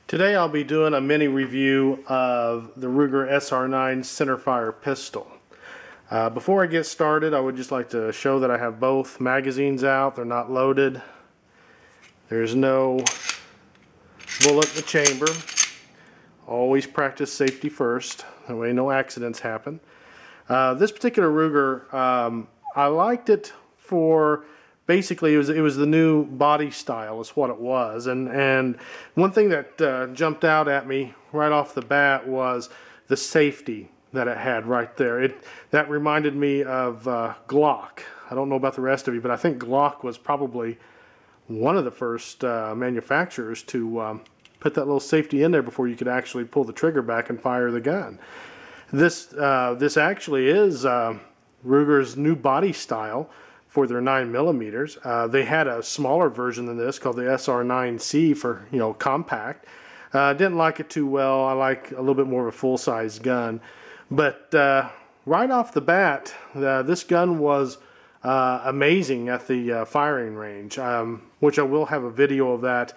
Today I'll be doing a mini review of the Ruger SR9 centerfire pistol. Before I get started, I would just like to show that I have both magazines out. They're not loaded. There's no bullet in the chamber. Always practice safety first. That way no accidents happen. This particular Ruger, I liked it for basically it was the new body style is what it was, and one thing that jumped out at me right off the bat was the safety that it had right there. That reminded me of Glock. I don't know about the rest of you, but I think Glock was probably one of the first manufacturers to put that little safety in there before you could actually pull the trigger back and fire the gun. This actually is Ruger's new body style for their 9mm. They had a smaller version than this called the SR9C for, compact. Didn't like it too well. I like a little bit more of a full-size gun. But right off the bat, this gun was amazing at the firing range, which I will have a video of that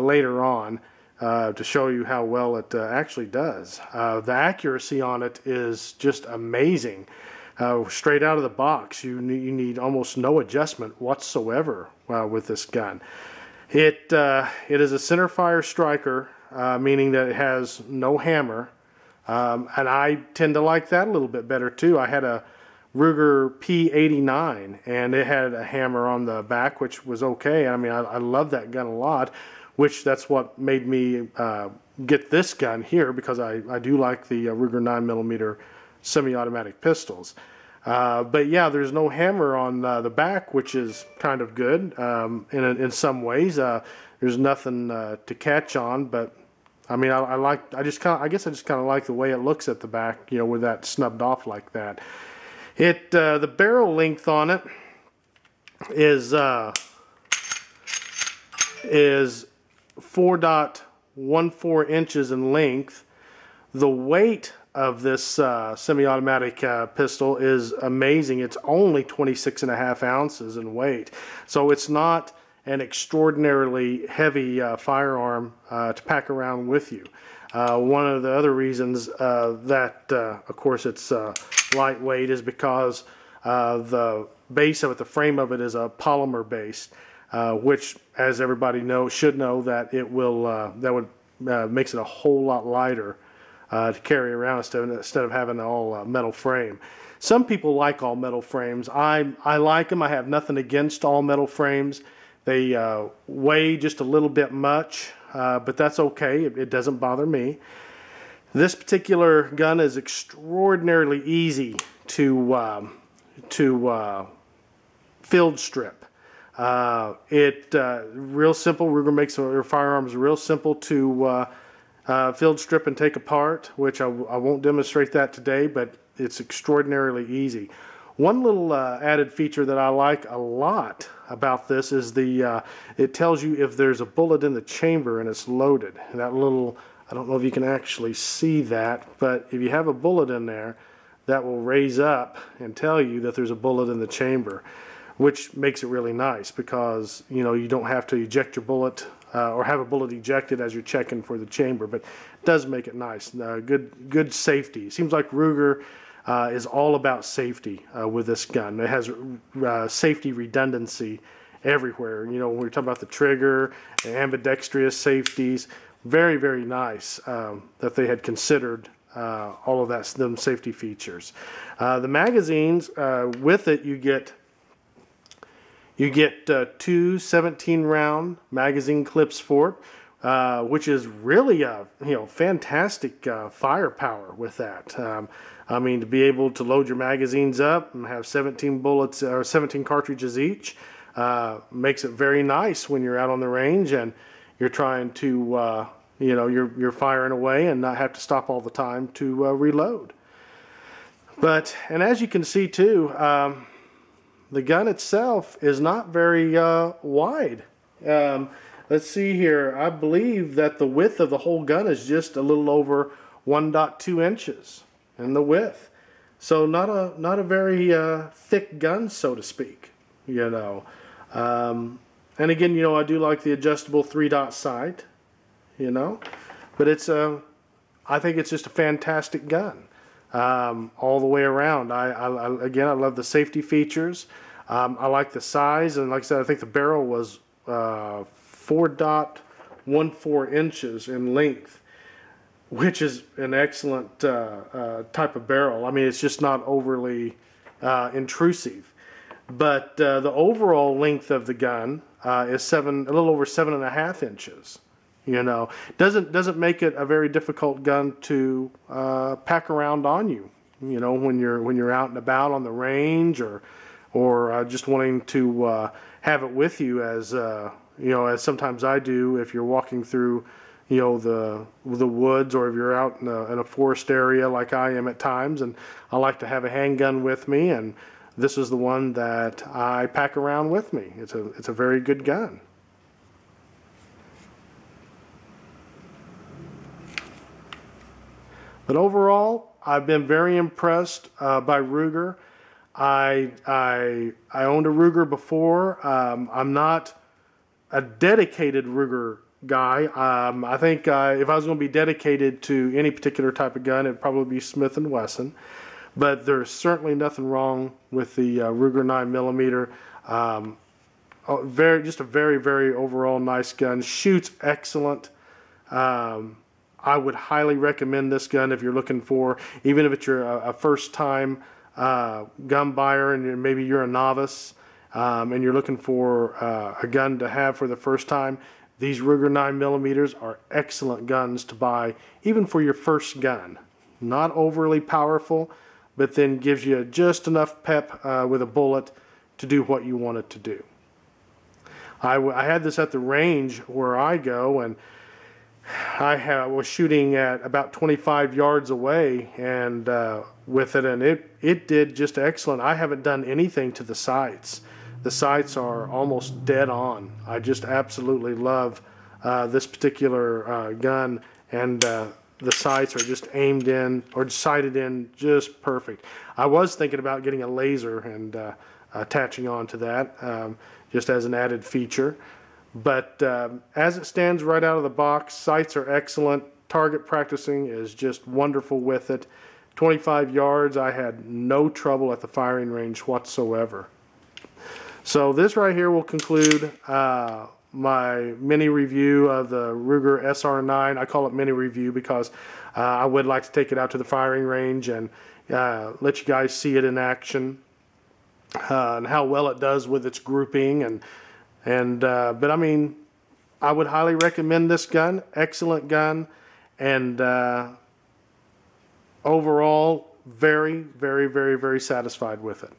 later on to show you how well it actually does. The accuracy on it is just amazing. Straight out of the box, you need almost no adjustment whatsoever with this gun. It is a centerfire striker, meaning that it has no hammer, and I tend to like that a little bit better too. I had a Ruger P89 and it had a hammer on the back, which was okay. I mean, I love that gun a lot, which that's what made me get this gun here, because I do like the Ruger 9mm semi-automatic pistols. But yeah, there's no hammer on the back, which is kind of good in some ways. There's nothing to catch on, but I mean, I guess I just kind of like the way it looks at the back, with that snubbed off like that. The barrel length on it is 4.14 inches in length. The weight of this semi-automatic pistol is amazing. It's only 26.5 ounces in weight, so it's not an extraordinarily heavy firearm to pack around with you. One of the other reasons that of course it's lightweight is because the base of it, the frame of it, is a polymer based, which, as everybody should know, that it will makes it a whole lot lighter to carry around instead of having an all metal frame. Some people like all metal frames. I like them. I have nothing against all metal frames. They weigh just a little bit much, but that's okay. It doesn't bother me. This particular gun is extraordinarily easy to field strip. Real simple. Ruger makes their firearms real simple to field strip and take apart, which I won't demonstrate that today, but it's extraordinarily easy. One little added feature that I like a lot about this is it tells you if there's a bullet in the chamber and it's loaded. And that little, I don't know if you can actually see that, but if you have a bullet in there, that will raise up and tell you that there's a bullet in the chamber, which makes it really nice because you don't have to eject your bullet or have a bullet ejected as you're checking for the chamber, but it does make it nice. Good safety. Seems like Ruger is all about safety with this gun. It has safety redundancy everywhere. When we're talking about the trigger, ambidextrous safeties, very, very nice that they had considered all of them safety features. The magazines, with it, you get two 17-round magazine clips for it, which is really fantastic firepower with that. I mean, to be able to load your magazines up and have 17 bullets or 17 cartridges each makes it very nice when you're out on the range and you're trying to you're firing away and not have to stop all the time to reload. And as you can see too, the gun itself is not very wide. Let's see here. I believe that the width of the whole gun is just a little over 1.2 inches in the width. So not a very thick gun, so to speak. And again, I do like the adjustable 3-dot sight. you know. But I think it's just a fantastic gun all the way around. Again, I love the safety features. I like the size, and like I said, I think the barrel was 4.14 inches in length, which is an excellent type of barrel. I mean, it's just not overly intrusive. But the overall length of the gun is a little over 7.5 inches. You know, doesn't make it a very difficult gun to pack around on you. You know, when you're out and about on the range, or just wanting to have it with you, as you know, as sometimes I do if you're walking through, you know, the woods, or if you're out in a forest area like I am at times, and I like to have a handgun with me, and this is the one that I pack around with me. It's a very good gun. But overall, I've been very impressed by Ruger. I owned a Ruger before. I'm not a dedicated Ruger guy. I think if I was going to be dedicated to any particular type of gun, it'd probably be Smith & Wesson. But there's certainly nothing wrong with the Ruger 9mm. Just a very, very overall nice gun. Shoots excellent. I would highly recommend this gun if you're looking for, even if you're a first-time gun buyer, and maybe you're a novice, and you're looking for a gun to have for the first time. These Ruger 9mm are excellent guns to buy, even for your first gun. Not overly powerful, but then gives you just enough pep with a bullet to do what you want it to do. I had this at the range where I go, and I was shooting at about 25 yards away, and with it, and it did just excellent. I haven't done anything to the sights. The sights are almost dead on. I just absolutely love this particular gun, and the sights are just aimed in, or sighted in, just perfect. I was thinking about getting a laser and attaching on to that, just as an added feature. But as it stands right out of the box, sights are excellent. Target practicing is just wonderful with it. 25 yards, I had no trouble at the firing range whatsoever. So this right here will conclude my mini review of the Ruger SR9. I call it mini review because I would like to take it out to the firing range and let you guys see it in action, and how well it does with its grouping. But I mean, I would highly recommend this gun. Excellent gun, and overall very, very, very, very satisfied with it.